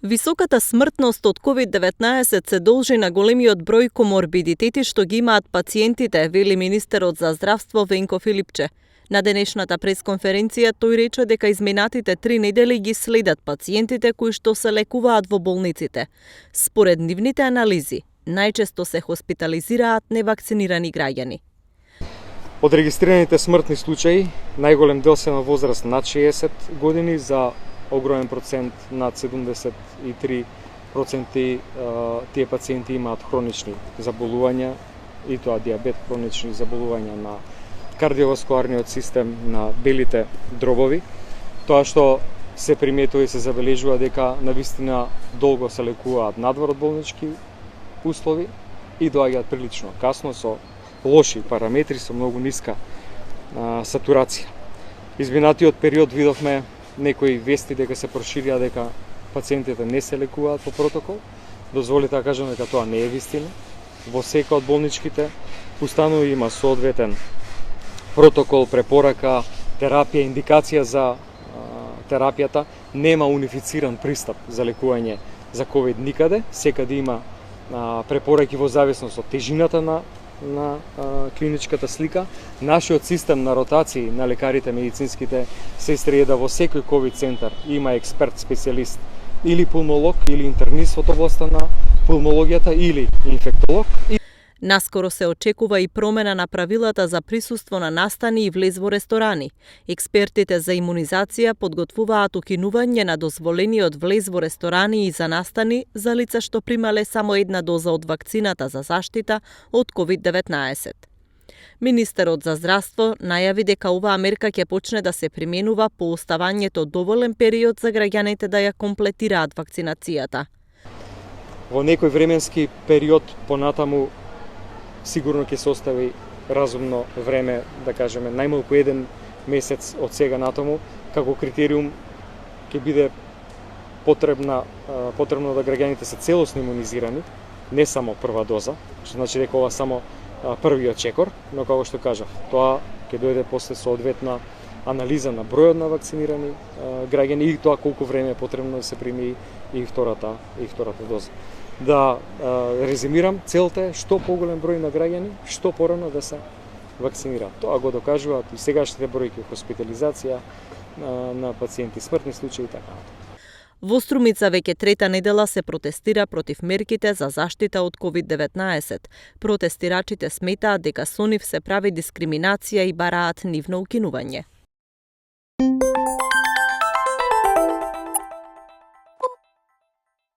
Високата смртност од COVID-19 се должи на големиот број коморбидитети што ги имаат пациентите, вели министерот за здравство Венко Филипче. На денешната пресконференција тој рече дека изминатите 3 недели ги следат пациентите кои што се лекуваат во болниците. Според нивните анализи, најчесто се хоспитализираат невакцинирани граѓани. Од регистрираните смртни случаи, најголем дел се на возраст над 60 години, за огромен процент над 73% тие пациенти имаат хронични заболувања, и тоа диабет, хронични заболувања на кардиоваскуларниот систем, на белите дробови. Тоа што се приметува и се забележува дека навистина долго се лекуваат надвор од болнички услови и доаѓаат прилично касно со лоши параметри, со многу ниска сатурација. Изминатиот период видовме некои вести дека се проширија дека пациентите не се лекуваат по протокол. Дозволите да кажам дека тоа не е вистина. Во секоја од болничките установи има соодветен протокол, препорака, терапија, индикација за терапијата. Нема унифициран пристап за лекување за COVID никаде. Секаде има препораки во зависност од тежината на клиничката слика. Нашиот систем на ротации на лекарите, медицинските сестри е да во секој COVID центар има експерт, специјалист, или пулмолог, или интернист во областта на пулмологијата, или инфектолог. Наскоро се очекува и промена на правилата за присуство на настани и влез во ресторани. Експертите за имунизација подготвуваат укинување на дозволениот влез во ресторани и за настани за лица што примале само една доза од вакцината за заштита од COVID-19. Министерот за здравство најави дека оваа мерка ќе почне да се применува по оставањето доволен период за граѓаните да ја комплетираат вакцинацијата. Во некој временски период понатаму сигурно ќе се остави разумно време, да кажеме, најмалку 1 месец од сега натаму, како критериум ќе биде потребно да граѓаните се целосно имунизирани, не само прва доза, што значи дека ова само првиот чекор, но како што кажав, тоа ќе дојде после соодветна анализа на бројот на вакцинирани граѓани и тоа колку време е потребно да се прими и втората доза. Да резимирам, целта е што поголем број на граѓани што порано да се вакцинираат. Тоа го докажуваат и сегашните бројки хоспитализација на пациенти, смртни случаи и така натаму. Во Струмица веќе трета недела се протестира против мерките за заштита од COVID-19. Протестирачите сметаат дека со нив се прави дискриминација и бараат нивно укинување.